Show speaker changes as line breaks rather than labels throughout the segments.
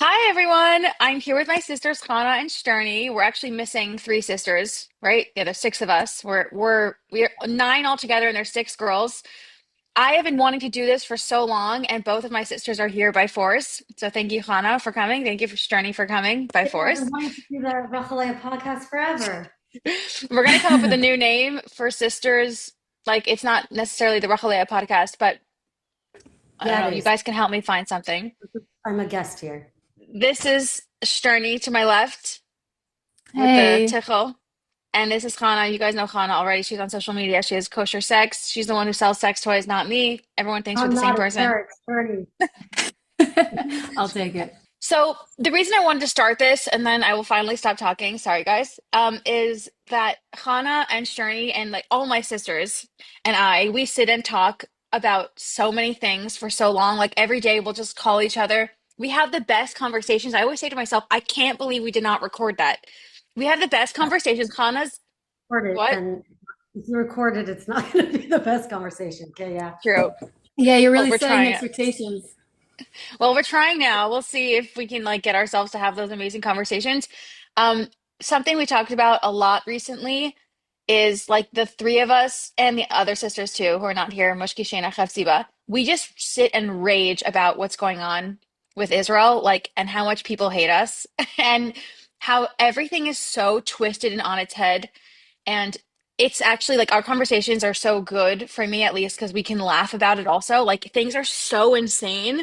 Hi everyone. I'm here with my sisters Hannah and Sterny. We're actually missing three sisters, right? Yeah, there's six of us. We're nine altogether, and there's six girls. I have been wanting to do this for so long, and both of my sisters are here by force. So thank you, Hannah, for coming. Thank you for Sterny for coming by
Yeah, I've been
force.
wanting to do the Rachalea podcast forever.
We're gonna come up with a new name for sisters. Like it's not necessarily the Rachalea podcast, but I don't
Yeah,
know.
it
You
is.
guys can help me find something.
I'm a guest here.
This is Sterny to my left with the
Hey.
tichel. And this is Hannah. You guys know Hannah already. She's on social media. She has kosher sex. She's the one who sells sex toys, not me. Everyone thinks we're
I'm
the same
not a
person.
carrot, Bernie.
I'll take it.
So the reason I wanted to start this, and then I will finally stop talking, sorry guys, is that Hannah and Sherney and like all my sisters and we sit and talk about so many things for so long. Like every day we'll just call each other. We have the best conversations. I always say to myself, I can't believe we did not record that. We have the best conversations. Hannah's
Record it,
what?
and if you record it, it's not going to be the best conversation. Okay, yeah.
True.
Yeah, you're
Well,
really
we're
setting
trying.
expectations.
Well, we're trying now. We'll see if we can like get ourselves to have those amazing conversations. Um, Something we talked about a lot recently is like the three of us and the other sisters too, who are not here, Mushki, Shayna, Chafsiba. We just sit and rage about what's going on with Israel, like, and how much people hate us, and how everything is so twisted and on its head. And it's actually like our conversations are so good for me, at least, because we can laugh about it also. Like things are so insane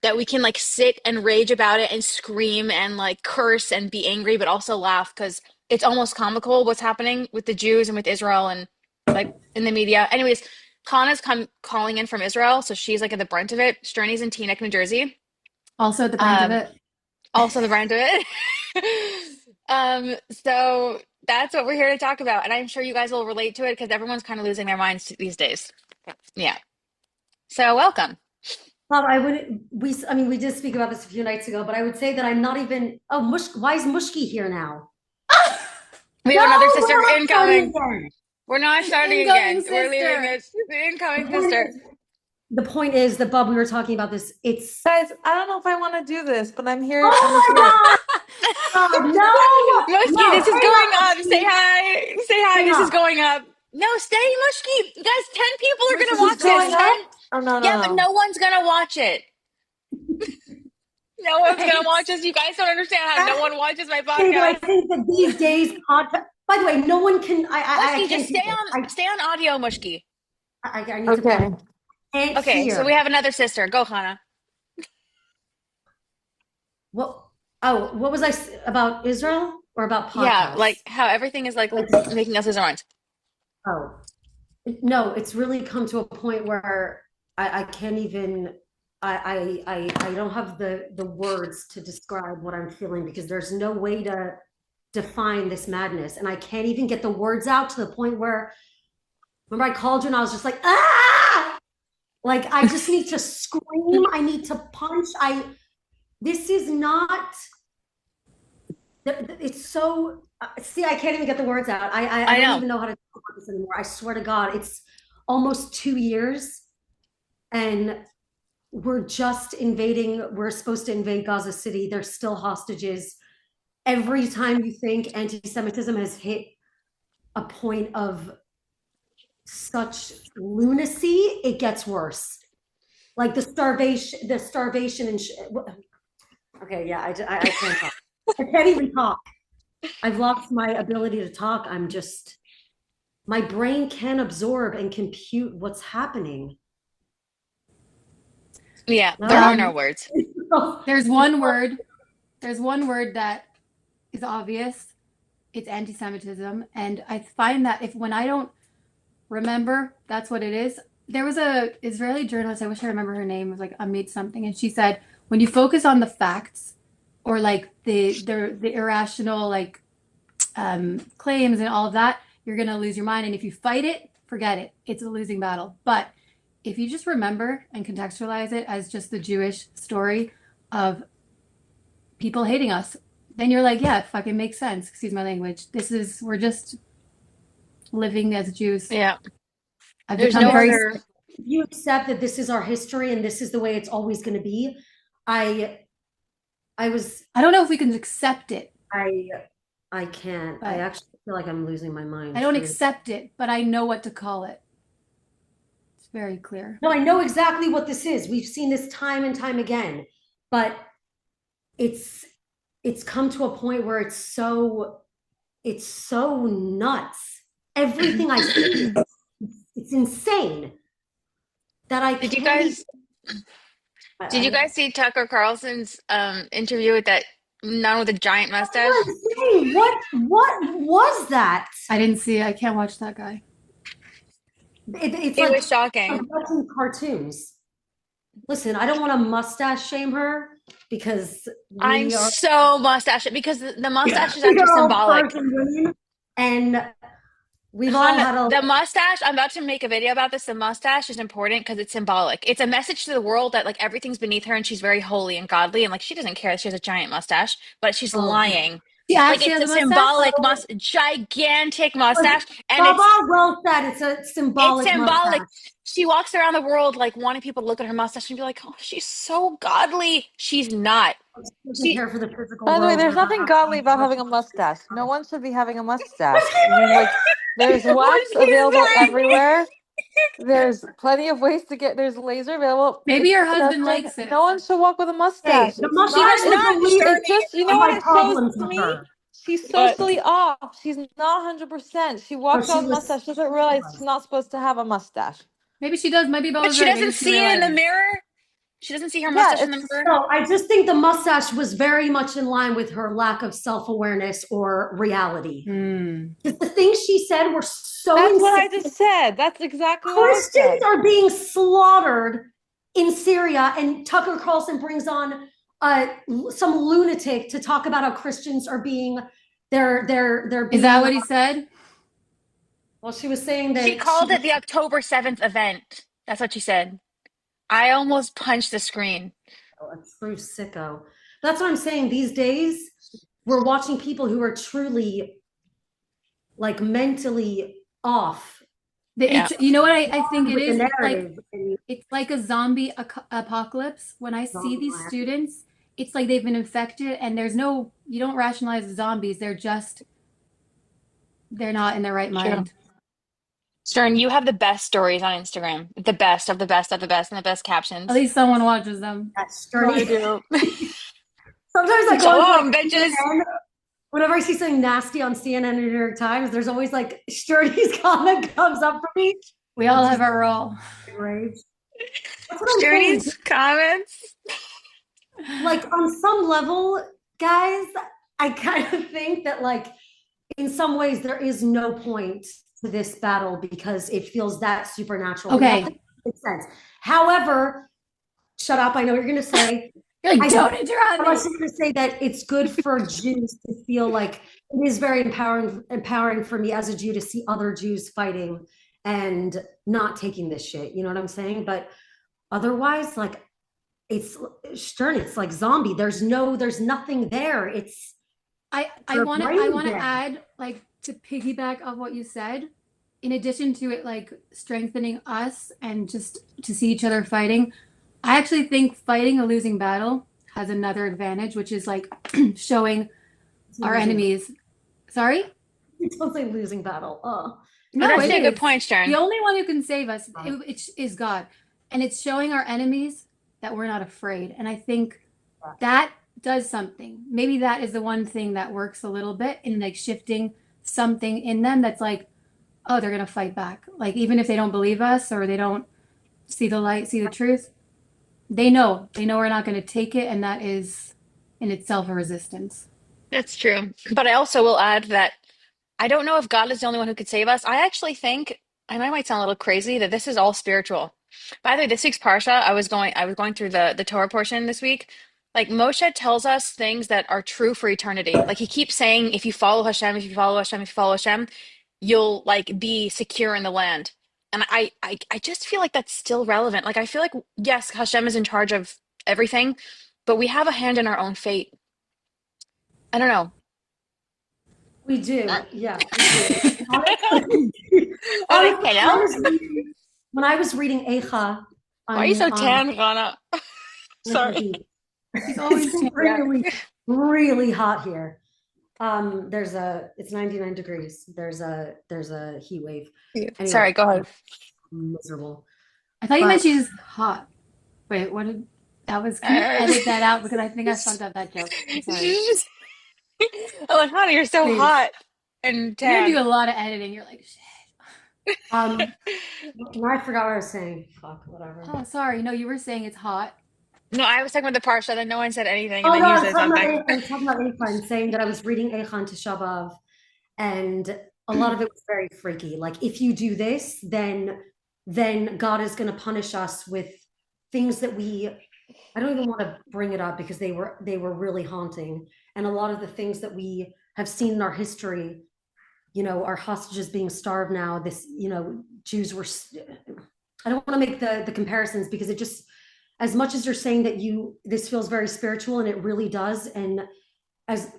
that we can like sit and rage about it and scream and like curse and be angry, but also laugh because it's almost comical what's happening with the Jews and with Israel and like in the media. Anyways, Kana's calling in from Israel, so she's like at the brunt of it. Sterny's in Teaneck, New Jersey.
Also at the brand of
Um,
it.
Also the brunt of it. So that's what we're here to talk about, and I'm sure you guys will relate to it because everyone's kind of losing their minds these days. Yeah. So welcome.
Bob, I would I mean, we did speak about this a few nights ago, but I would say that I'm not even. Oh, why is Mushki here now?
We
No,
have another
we're
sister
not starting
incoming.
again.
We're not starting
Incoming
again. We're leaving
sister.
it. The
The
incoming
point
sister.
is, the point is that Bob, we were talking about this. It's
Guys, I don't know if I want to do this, but I'm here. I'm
oh
here.
my God, no,
Mushki,
no,
this is
hang
going
up,
up. Say
Mushki,
hi. Say hi.
hang
This is
up.
going up. No, stay, Mushki. Guys, 10 people are
This
gonna
is
watch this.
going
10.
up? Oh, no, no,
Yeah, but
no.
no one's gonna watch it. No one's gonna
Right.
watch this. You guys don't understand how no one watches my
Okay, but I
podcast.
think that these days podcast. By the way, no one can. I
Mushki, just
can't
stay
do this.
on stay on audio, Mushki.
I need to
Okay.
find. Can't
Okay, so we
hear.
have another sister. Go, Hannah.
What? Oh, what was about Israel or about
Yeah, like
podcasts?
how everything is like
Like,
making us lose our minds.
oh no, it's really come to a point where I can't even. I don't have the words to describe what I'm feeling because there's no way to define this madness, and I can't even get the words out to the point where. Remember, I called you and I was just like, ah! Like I just need to scream. I need to punch. This is not. It's so. See, I can't even get the words out. I
I
don't
know.
even know how to talk about this anymore. I swear to God, it's almost 2 years, and we're just invading. We're supposed to invade Gaza City. There's still hostages. Every time you think anti-Semitism has hit a point of such lunacy, it gets worse. Like the starvation and okay, yeah, I can't talk. I can't even talk. I've lost my ability to talk. I'm just my brain can absorb and compute what's happening.
Yeah, there
No,
are no
Um,
words.
there's one word. There's one word that is obvious. It's anti-Semitism. And I find that if when I don't remember that's what it is. There was a Israeli journalist, I wish I remember her name, it was like Amit something, and she said when you focus on the facts or like the irrational like claims and all of that, you're gonna lose your mind. And if you fight it, forget it. It's a losing battle. But if you just remember and contextualize it as just the Jewish story of people hating us, then you're like, yeah, it fucking makes sense. Excuse my language. We're just living as Jews.
Yeah,
I've
there's
become
no
Yes,
very
other.
if you accept that this is our history and this is the way it's always going to be, I I was
I don't know if we can accept it.
I I can't. I
But
actually feel like I'm losing my mind.
I don't
Truly.
accept it, but I know what to call it. It's very clear.
No, I know exactly what this is. We've seen this time and time again, but it's it's come to a point where it's so nuts. Everything I see, it's insane that I
Did you
can't even.
guys did you
I,
guys see Tucker Carlson's interview with that nun with a giant
that's what
mustache?
I'm saying. What was that?
I didn't see it. I can't watch that guy.
It's
It
like
was shocking.
watching cartoons. Listen, I don't want to mustache shame her because
I'm
we are
so mustache because the mustache is
we
actually
are all
symbolic.
Persian women, and we've all
Han,
had a
the mustache, I'm about to make a video about this. The mustache is important because it's symbolic. It's a message to the world that like everything's beneath her and she's very holy and godly and like she doesn't care that she has a giant mustache, but she's
oh,
lying.
She
Like
actually
it's
has
a
a mustache?
symbolic gigantic
like
mustache, and
Baba well said. It's a
it's
symbolic
symbolic.
mustache.
She walks around the world like wanting people to look at her mustache and be like, "Oh, she's so godly." She's not.
She doesn't
She
care for the physical
By the way,
world
there's
where her
nothing godly
actual
about having a
personal
mustache. No one should be having a mustache.
What's she
I mean, like, there's
what
wax
she's
available
saying.
everywhere. There's plenty of ways to get. There's laser available.
Maybe
It's
her husband
nothing.
likes it.
No one should walk with a
Hey,
mustache.
the
It's
She
not.
does
mustache is
It's
the
not,
least
it's
Shirley.
just. You
of
know what
my
it shows
problems
to
with
me?
her.
She's
But
socially off. She's not 100%. She
No,
walks
she
around with a
was.
mustache. She doesn't realize she's not supposed to have a mustache.
Maybe she does. Maybe
but
Bella's
she
right. Maybe
doesn't
she
see it in the
realizes.
mirror. She doesn't see her
Yeah,
mustache in the
it's
mirror.
No, I just think the mustache was very much in line with her lack of self-awareness or reality.
Hmm.
Because the things she said were so
that's what
insane.
I just said. That's exactly what I
Christians
said.
are being slaughtered in Syria, and Tucker Carlson brings on some lunatic to talk about how Christians are being they're
Is that
being
what he said?
well, she was saying
She
that she
called it the October 7th event. That's what she said. I almost punched the screen.
a true sicko. That's what I'm saying. These days, we're watching people who are truly like mentally off
Yeah.
It's you know what I think it
with the
is.
narrative.
It's like a zombie apocalypse. When I see these students, it's like they've been infected, and there's no you don't rationalize the zombies. They're not in their right
True.
mind.
Stern, you have the best stories on Instagram. The best of the best of the best and the best
At
captions.
least someone watches them.
That's
No, I
sturdy.
do.
Sometimes I go into like
Shalom, bitches.
CNN. Whenever I see something nasty on CNN or New York Times, there's always like Sturdy's comment comes up for me.
We all
It's
have
just
our role.
rage. That's what I'm saying.
Sturdy's comments.
Like on some level, guys, I kind of think that like in some ways there is no point to this battle because it feels that supernatural. We have to
Okay.
make sense. However, shut up. I know what you're gonna say.
You're like,
I
don't interrupt
I'm also
me.
going to say that it's good for Jews to feel like it is very empowering for me as a Jew to see other Jews fighting and not taking this shit. You know what I'm saying? But otherwise, like it's stern. It's like zombie. There's nothing there. It's
I
her
want to I
brain
want to
dead.
add like to piggyback of what you said. In addition to it like strengthening us and just to see each other fighting, I actually think fighting a losing battle has another advantage, which is like showing our
Losing.
enemies. Sorry?
Don't say losing battle. Oh,
Oh,
No,
that's
it
a good
is.
point,
The
Stern.
only one who can save us is God. And it's showing our enemies that we're not afraid. And I think that does something. Maybe that is the one thing that works a little bit in like shifting something in them that's like, oh, they're going to fight back. Like, even if they don't believe us or they don't see the light, see the truth, they know we're not going to take it. And that is in itself a resistance.
That's true. But I also will add that I don't know if God is the only one who could save us. I actually think, and I might sound a little crazy, that this is all spiritual. By the way, this week's Parsha, I was going through the Torah portion this week. Like Moshe tells us things that are true for eternity. Like he keeps saying, if you follow Hashem, if you follow Hashem, if you follow Hashem, you'll like be secure in the land. And I just feel like that's still relevant. Like I feel like yes, Hashem is in charge of everything, but we have a hand in our own fate. I don't know.
we do. Yes, we do.
I'm like,
Honestly,
hello?
when I was reading Eicha
Why are you
on
so tan, Rana? Sorry.
She's always
It's
changing.
really, really hot here. It's 99 degrees. There's a heat wave. Anyway,
Sorry, go ahead.
miserable.
I thought you
But
meant she's hot. Wait, what did that was? Can you
Uh,
edit that out because I think I fucked up that joke. I'm sorry.
Oh, like, honey, you're so
please,
hot and
You're gonna do
tan.
a lot of editing. You're like, shit.
um, now I forgot what I was saying. Fuck, whatever.
Oh, sorry. No, you were saying it's hot.
No, I was talking about the parsha, then no one said anything, and
Oh
then
no,
you said something.
I was talking about Eicha and saying that I was reading Eicha to Shabbat, and a lot of it was very freaky. Like, if you do this, then God is going to punish us with things that I don't even want to bring it up because they were really haunting. And a lot of the things that we have seen in our history, our hostages being starved now, Jews were, I don't want to make the comparisons because it just, as much as you're saying that this feels very spiritual, and it really does. And as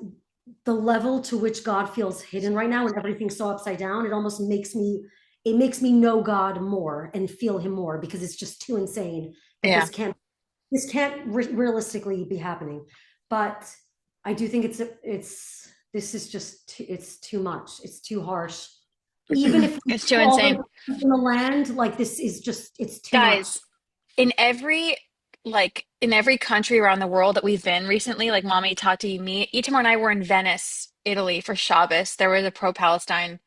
the level to which God feels hidden right now and everything's so upside down, it makes me know God more and feel him more, because it's just too insane that
Yeah,
realistically be happening. But I do think this is just it's too much. It's too harsh. Even if we
it's too
all
insane.
the in the land, like, this is just it's too much.
Guys, in every in every country around the world that we've been recently, like Mommy, Tati, me, Itamar and I were in Venice, Italy for Shabbos. There was a pro-Palestine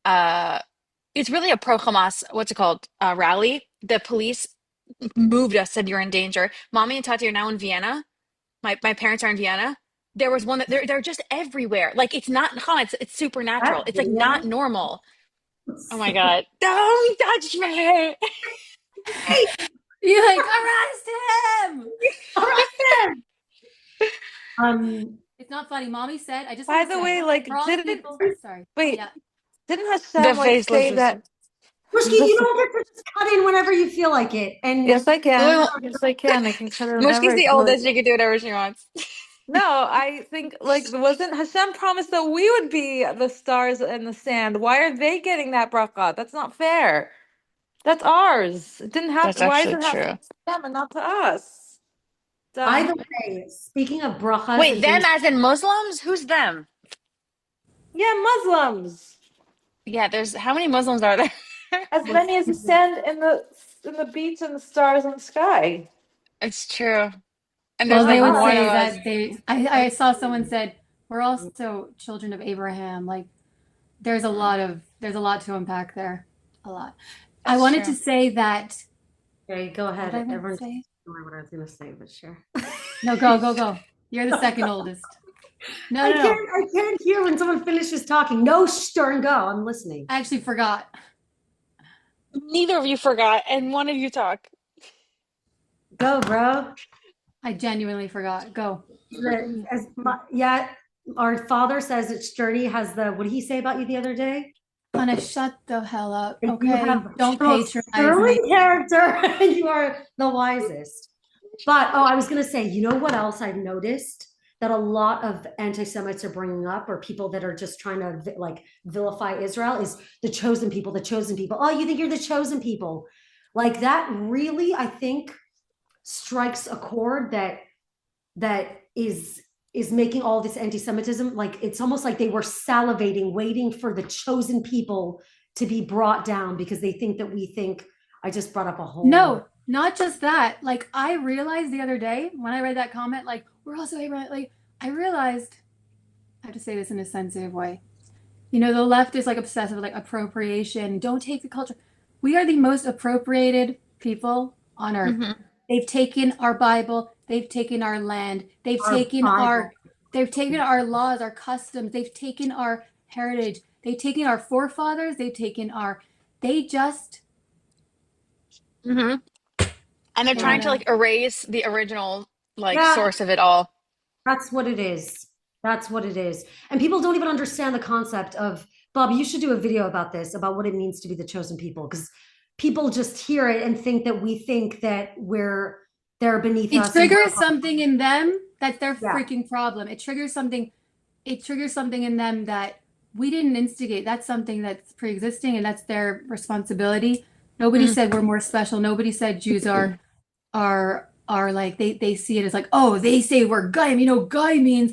uh it's really a pro-Hamas, what's it called? Rally. The police moved us, said you're in danger. Mommy and Tati are now in Vienna. My parents are in Vienna. There was one that they're just everywhere. Like, it's not Hamas, it's supernatural.
That
It's like not
video,
normal. Oh my God. Don't touch me.
You're like, arrest him!
um,
It's not funny. Mommy said, I just
By
want to
the
say,
way, like,
for all the
didn't
people, sorry.
wait,
Yeah.
didn't
The
Hashem like
faceless
say
sister.
that
Mushki, you
this?
don't get to just cut in whenever you feel like it. And
Yes, I can.
Well,
Yes, I can. I can cut it whenever
Mushki's
I
the
feel like.
oldest. She can do whatever she wants.
No, I think like wasn't Hashem promised that we would be the stars in the sand? Why are they getting that bracha? That's not fair. That's ours. It didn't have.
That's
Why does
actually
it have to
true.
be to them and not to us?
by
Dumb.
the way, speaking of brachas
Wait,
and
them
things,
as in Muslims? Who's them?
Yeah, Muslims.
Yeah, there's how many Muslims are there?
As many as the sand in the beach and the stars in the sky.
It's true. And there's
Well,
like
they would
one of
say
us.
that I saw someone said, we're also children of Abraham. Like, there's a lot to unpack there. A lot. I
That's
wanted to
true.
say that,
okay, go
what did I
ahead.
want to
Everyone,
say?
don't know what I was going to say, but sure.
No, go. You're the second oldest. No,
I
no, no.
can't hear when someone finishes talking. No, Stern, go. I'm listening.
I actually forgot.
Neither of you forgot, and one of you talk.
Go, bro.
I genuinely forgot. Go.
Yeah, our father says that Sturdy has what did he say about you the other day?
Anna, shut the hell up,
That you
okay?
have
Don't patronize me.
sterling character and you are the wisest. But, I was going to say, you know what else I've noticed that a lot of anti-Semites are bringing up, or people that are just trying to like vilify Israel, is the chosen people, the chosen people. Oh, you think you're the chosen people? Like, that really, I think, strikes a chord that is making all this anti-Semitism, like, it's almost like they were salivating, waiting for the chosen people to be brought down because they think that we think. I just brought up a whole
No, not just that. Like, I realized the other day when I read that comment, like, we're also Abraham, like, I realized, I have to say this in a sensitive way. You know, the left is like obsessive with like appropriation. Don't take the culture. We are the most appropriated people on earth.
Hmm.
They've taken our Bible, they've taken our land,
our Bible.
they've taken our laws, our customs, they've taken our heritage, they've taken our forefathers, they just
Hmm. And they're
they want
trying to
to.
like erase the original like
Yeah,
source of it all.
that's what it is. That's what it is. And people don't even understand the concept of, Bob, you should do a video about this, about what it means to be the chosen people, because people just hear it and think that we think that they're beneath
It
us and we're
triggers
above.
something in them that's their
Yeah.
freaking problem. It triggers something in them that we didn't instigate. That's something that's pre-existing and that's their responsibility. Nobody
Mm.
said we're more special. Nobody said Jews are are like they see it as like, oh, they say we're guy, guy means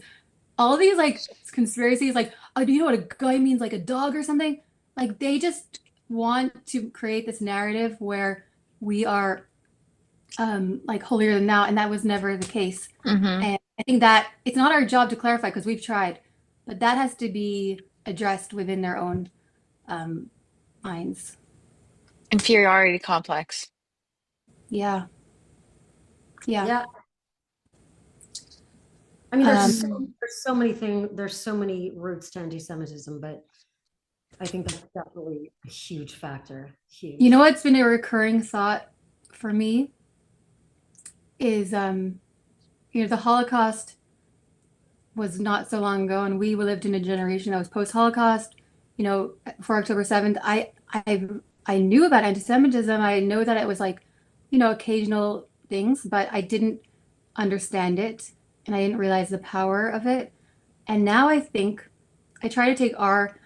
all these like conspiracies, like, oh, do you know what a guy means, like a dog or something? Like they just want to create this narrative where we are like holier than thou, and that was never the case.
Hmm.
And I think that it's not our job to clarify because we've tried, but that has to be addressed within their own um, minds.
Inferiority complex.
Yeah, yeah.
Yeah. I mean,
Um,
there's so many things, there's so many roots to anti-Semitism, but I think that's definitely a huge factor.
you know
Huge.
what's been a recurring thought for me is the Holocaust was not so long ago, and we lived in a generation that was post-Holocaust. Before October 7th, I knew about anti-Semitism. I know that it was like, occasional things, but I didn't understand it, and I didn't realize the power of it. And now I think I try to take our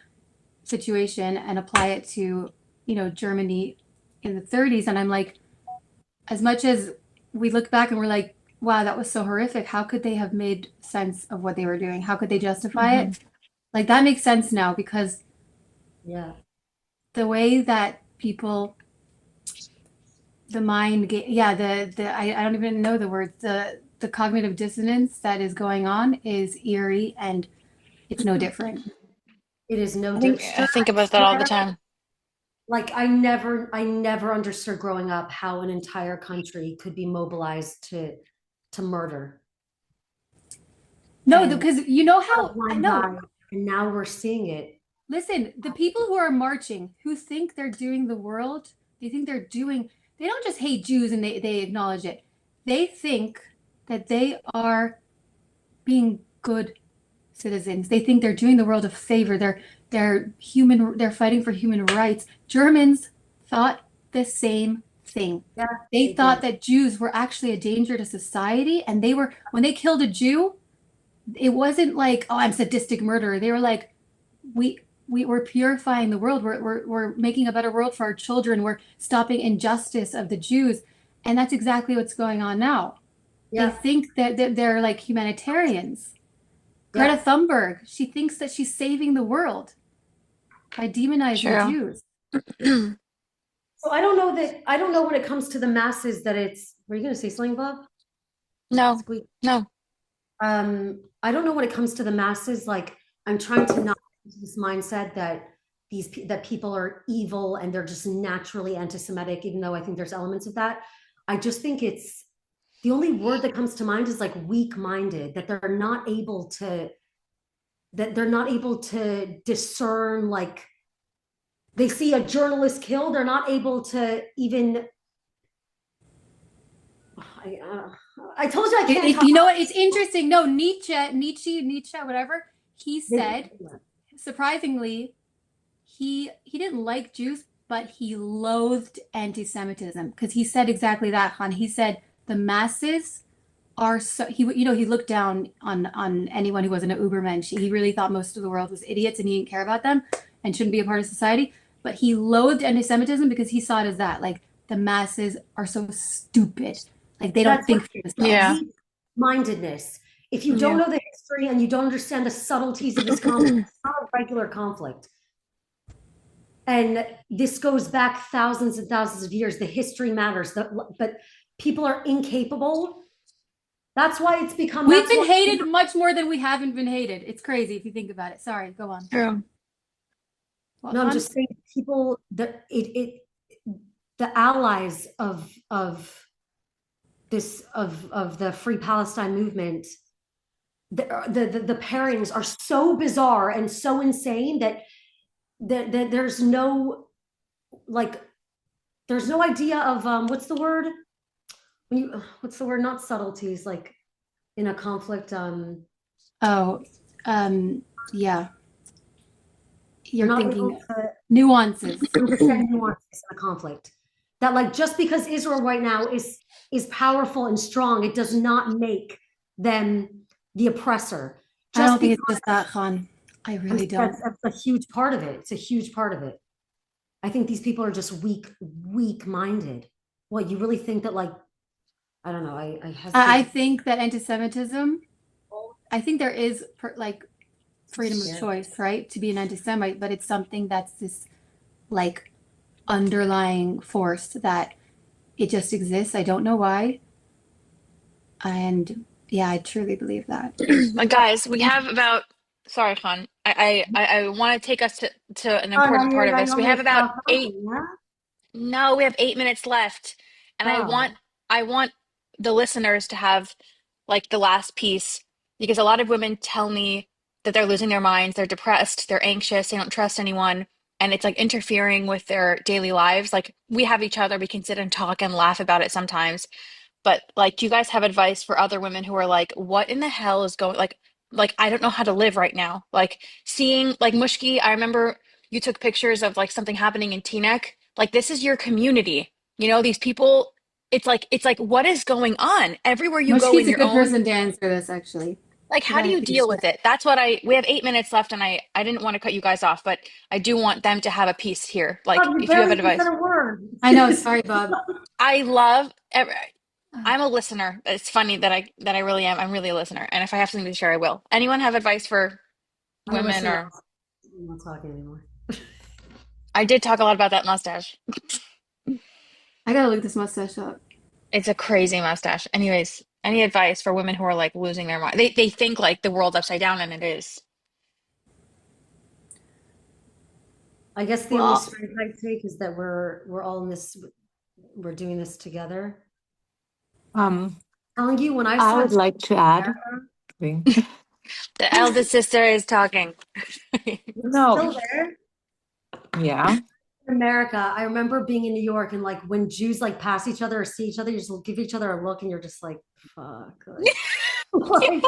situation and apply it to, Germany in the 30s, and I'm like, as much as we look back and we're like, wow, that was so horrific. How could they have made sense of what they were doing? How could they justify
Hmm.
it? Like that makes sense now because
Yeah.
the way that people, the mind, yeah, I don't even know the words, the cognitive dissonance that is going on is eerie and it's no different.
It is no
I
different.
think
I
about that all the
swear,
time.
like I never understood growing up how an entire country could be mobilized to murder
No,
and
because you know
a
how, I
blind
know.
eye, and now we're seeing it.
Listen, the people who are marching, who think they're doing the world, they think they don't just hate Jews and they acknowledge it. They think that they are being good citizens. They think they're doing the world a favor. They're fighting for human rights. Germans thought the same thing.
Yeah,
They
they
thought
did.
that Jews were actually a danger to society, and when they killed a Jew, it wasn't like, oh, I'm sadistic murderer. They were like, we we're purifying the world. We're making a better world for our children. We're stopping injustice of the Jews, and that's exactly what's going on now. They
Yeah,
think that they're like humanitarians. Greta
yeah.
Thunberg, she thinks that she's saving the world by demonizing
True.
Jews.
So I don't know when it comes to the masses that it's, were you going to say something, Bob?
No,
Squeak.
no.
I don't know when it comes to the masses. Like I'm trying to not into this mindset that that people are evil and they're just naturally anti-Semitic, even though I think there's elements of that. I just think it's the only word that comes to mind is like weak-minded, that they're not able to discern, like they see a journalist killed, they're not able to even I, uh, I told you I can't talk.
You know what? It's interesting. No, Nietzsche, whatever. He said, surprisingly, he didn't like Jews, but he loathed anti-Semitism because he said exactly that, Han. He said the masses are so he looked down on anyone who wasn't an Ubermensch. He really thought most of the world was idiots and he didn't care about them and shouldn't be a part of society. But he loathed anti-Semitism because he saw it as that, like the masses are so stupid, like they don't
That's
think for
Yeah.
themselves.
weak mindedness. If you don't
Yeah.
know the history and you don't understand the subtleties of this conflict, it's not a regular conflict. And this goes back thousands and thousands of years. The history matters, but people are incapable. That's why it's become,
We've
that's
been
why,
hated much more than we haven't been hated. It's crazy if you think about it. Sorry, go on.
True.
What,
no, I'm
Han?
just saying people, the allies of this, of the Free Palestine movement, the pairings are so bizarre and so insane that there's no, like there's no idea of what's the word, when you, what's the word, not subtleties, like in a conflict,
Oh, yeah.
you're
You're
not able
thinking
to
nuances.
understand nuances in a conflict. That like just because Israel right now is powerful and strong, it does not make them the oppressor.
I don't
Just
think
because,
it's just that, Han. I really don't.
that's a huge part of it. It's a huge part of it. I think these people are just weak minded. What, you really think that like I don't know. I
I
hesitate.
think that anti-Semitism, I think there is like freedom of
Yeah.
choice, right, to be an anti-Semite, but it's something that's this like underlying force that it just exists. I don't know why. And yeah, I truly believe that.
But guys, we have about, sorry, Khan. I want to take us to an
Oh,
important part of
now you
this. We
want me
have
to
about
stop
eight,
talking, yeah?
no, we have 8 minutes left. And
Oh.
I want the listeners to have like the last piece because a lot of women tell me that they're losing their minds, they're depressed, they're anxious, they don't trust anyone, and it's like interfering with their daily lives. Like we have each other, we can sit and talk and laugh about it sometimes. But like, do you guys have advice for other women who are like, what in the hell is going like I don't know how to live right now. Like seeing like Mushki, I remember you took pictures of like something happening in Teaneck. Like this is your community. You know, these people, it's like what is going on? Everywhere you go
Mushki's
in
a
your
good
own,
person to answer this, actually.
like
You
how do
gotta
you
please
deal
share.
with it? That's what we have 8 minutes left and I didn't want to cut you guys off, but I do want them to have a piece here. Like
Oh, you
if you have
barely even said
advice.
a word.
I know, sorry, Bob.
I love
Uh,
I'm a listener. It's funny that I really am. I'm really a listener. And if I have something to share, I will. Anyone have advice for
I'm a
women
listener.
or
I'm not talking anymore.
I did talk a lot about that mustache.
I gotta look this mustache up.
It's a crazy mustache. Anyways, any advice for women who are like losing their mind? They think like the world's upside down and it is.
I guess the only
Well,
strength I take is that we're all in this. We're doing this together.
Um,
Telling you when I
I
saw
would like to add.
The eldest sister is talking.
still
No,
there
yeah.
in America, I remember being in New York and like when Jews like pass each other or see each other, you just give each other a look and you're just like, fuck, like, like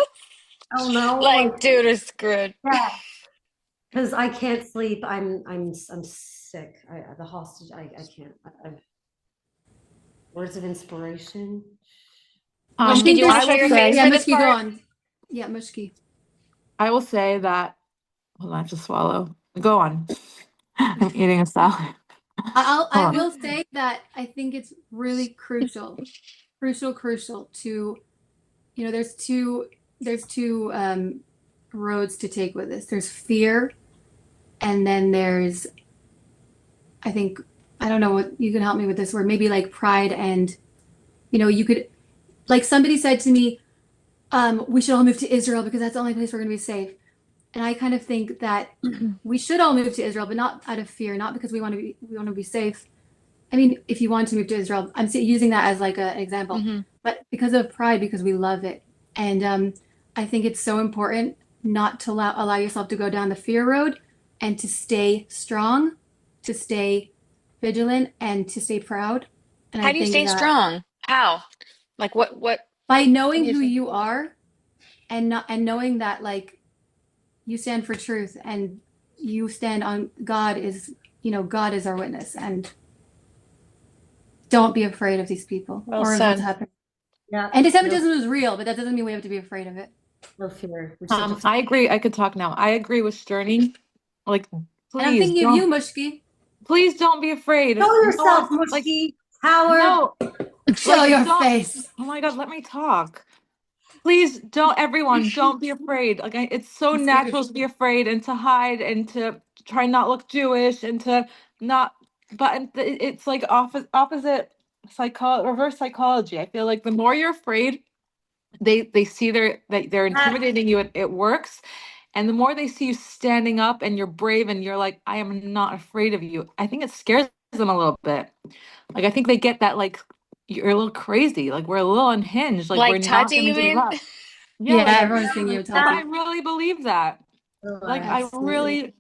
I don't know, like
Like, dude is screwed.
yeah, because I can't sleep. I'm sick. The hostage. I can't. Words of inspiration.
I
Mushki, do
think
you want to
I
there's,
show
will
your
say,
face
yeah,
for this
Mushki, go
part?
on. Yeah, Mushki.
I will say that, hold on, I have to swallow. Go on. I'm eating a salad.
I
Hold on.
will say that I think it's really crucial to, there's two roads to take with this. There's fear, and then there's, I think, I don't know what you can help me with this word, maybe like pride and, you could, like somebody said to me, we should all move to Israel because that's the only place we're going to be safe. And I kind of think that we should all move to Israel, but not out of fear, not because we want to be safe. I mean, if you want to move to Israel, I'm using that as like an example,
Hmm.
but because of pride, because we love it. And I think it's so important not to allow yourself to go down the fear road and to stay strong, to stay vigilant, and to stay proud. And
How
I
do you
think
stay
that
strong? How? Like
by
what do
knowing
you
who
say?
you are and not and knowing that like you stand for truth and you stand on God is our witness and don't be afraid of these people
Well
or of what's
said.
happening.
Yeah. No,
Anti-Semitism is real, but that doesn't mean we have to be afraid of it.
no fear. We just have to.
I agree. I could talk now. I agree with Sterling. Like,
And I'm
please
thinking of you,
don't,
Mushki.
please don't be afraid.
Show
No one,
yourself,
like,
Muskie Howard.
no,
Show
like,
your
don't,
face.
oh my God, let me talk. Please don't, everyone, don't be afraid. Like, it's so
I'm scared.
natural to be afraid and to hide and to try not look Jewish and to not, but it's like opposite reverse psychology. I feel like the more you're afraid, they see that they're
That,
intimidating you, it works. And the more they see you standing up and you're brave and you're like, I am not afraid of you, I think it scares them a little bit. Like, I think they get that, like, you're a little crazy, like, we're a little unhinged, like, we're
Like
not
Tati,
going to
you
give
mean?
up. Yeah,
Yeah,
like,
everyone's thinking of
but I
that,
Tati.
really believe that. Like, I
Absolutely.
really,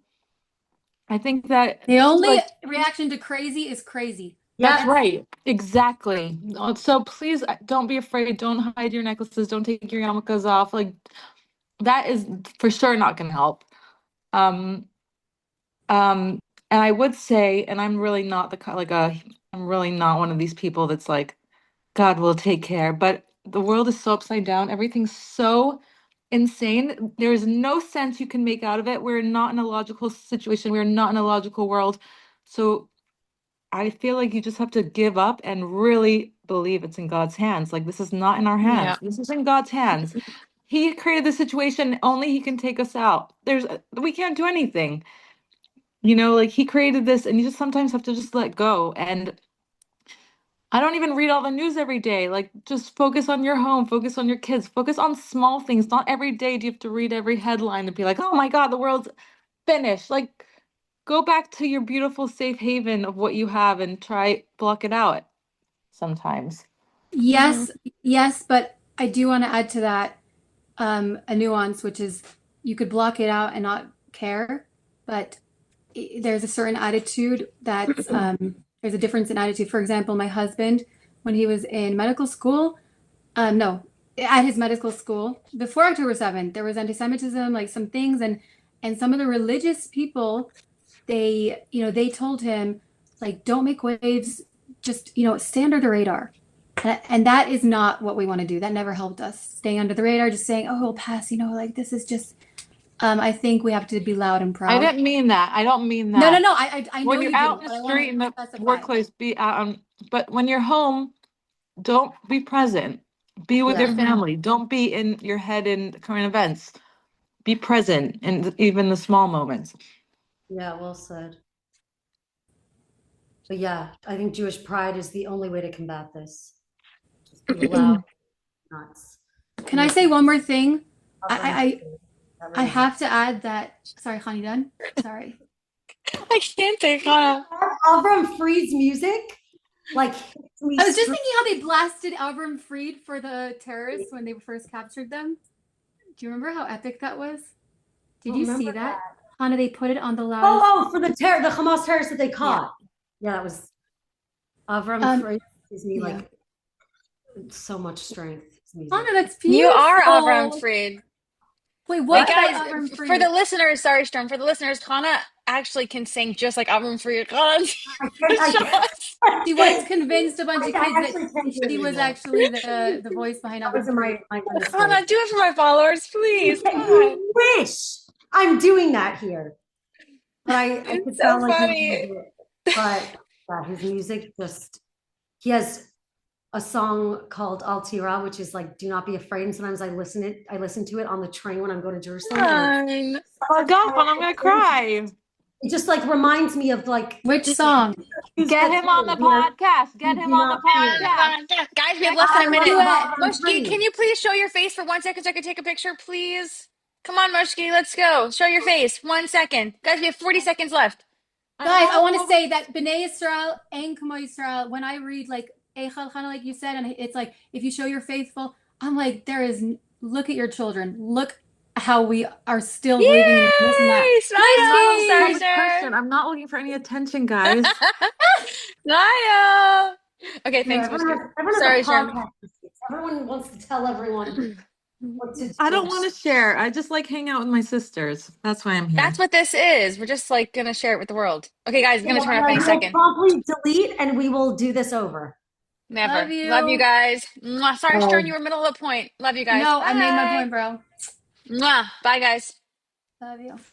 I think that,
The only
like,
reaction to crazy is crazy.
that's
yeah,
right. Exactly. So please don't be afraid. Don't hide your necklaces. Don't take your yarmulkes off. Like, that is for sure not going to help. Um, Um, and I would say, and I'm really not I'm really not one of these people that's like, God will take care. But the world is so upside down. Everything's so insane. There is no sense you can make out of it. We're not in a logical situation. We're not in a logical world. So I feel like you just have to give up and really believe it's in God's hands. Like, this is not in our hands.
Yeah.
This is in God's hands. He created the situation. Only he can take us out. We can't do anything. Like, he created this, and you just sometimes have to just let go. And I don't even read all the news every day. Like, just focus on your home, focus on your kids, focus on small things. Not every day do you have to read every headline and be like, oh my God, the world's finished. Like, go back to your beautiful safe haven of what you have and try block it out sometimes.
Yes, yes, but I do want to add to that a nuance, which is you could block it out and not care, but there's a certain attitude that's there's a difference in attitude. For example, my husband, when he was in medical school, no, at his medical school before October 7th, there was anti-Semitism, like some things, and some of the religious people, they told him, like, don't make waves, just stay under the radar. And that is not what we want to do. That never helped us. Staying under the radar, just saying, oh, we'll pass, like this is just I think we have to be loud and
I
proud.
didn't mean that. I don't mean
No, no,
that.
no. I know
When
you
you're out
didn't,
in
but
the
I want
street
to
in the
specify.
workplace, be out but when you're home, don't be present. Be with your
Yeah.
family. Don't be in your head in current events. Be present in even the small moments.
Yeah, well said. But yeah, I think Jewish pride is the only way to combat this. Just be loud, nuts.
Can I say one more thing? I I
Really
have to add that. Sorry, Khani, done. Sorry.
I can't take on.
Avram Fried's music like hits me
I was just
straight.
thinking how they blasted Avram Fried for the terrorists when they first captured them. Do you remember how epic that was? Did
Don't
you
remember
see that?
that.
Hannah, they put it on the loudest.
Oh, for the Hamas terrorists that they
Yeah.
caught. Yeah, that was Avram
Um,
Fried gives me
yeah.
like so much strength. His music.
Hannah, that's
You are Avram
beautiful.
Fried.
Wait,
Wait,
what
guys,
about Avram
for the
Fried?
listeners, sorry, Storm, for the listeners, Kana actually can sing just like Avram Fried. Kana,
I
show
can't.
us.
She once convinced a bunch of
I
kids that
actually can't do it
she was
anymore.
actually the voice behind
That was
Avram
in
Fried.
my mistake.
Kana, do it for my followers, please. Come on.
You wish I'm doing that here. But I could
It's so
sound like him a
funny.
little bit. But yeah, his music just, he has a song called Al Tira, which is like "Do Not Be Afraid." And sometimes I listen to it on the train when I'm going to Jerusalem, and
Fine.
Oh my God, I'm gonna cry.
it just like reminds me of like
Which song?
Get him on the podcast. Get him
do
on the
not fear.
podcast.
Guys, we have less than
I
a
love
minute.
Do it.
Avram
Moshki,
Fried.
can you please show your face for 1 second so I can take a picture, please? Come on, Moshki, let's go. Show your face. 1 second. Guys, we have 40 seconds left.
Guys, I want to
know.
say that B'nai Yisrael and Kamo Yisrael, when I read like Eichel, kind of like you said, and it's like, if you show you're faithful, I'm like, look at your children. Look how we are still believing in this and that.
Yay! Smile! Sorry,
Public person.
sir.
I'm not looking for any attention, guys.
Smile! Okay,
Yeah,
thanks, Moshki.
everyone has
Sorry,
a
Shem.
podcast. Everyone wants to tell everyone what to
I
do.
don't want to share. I just like hang out with my sisters. That's why I'm here.
That's what this is. We're just like gonna share it with the world. Okay, guys, it's gonna turn off any
We'll
second.
promptly delete and we will do this over.
Love
Never. Love you
you.
guys. Mwah. Sorry, Stern, you were middle of a point. Love you guys.
No, I made my
Bye.
point, bro.
Mwah. Bye, guys.
Love you.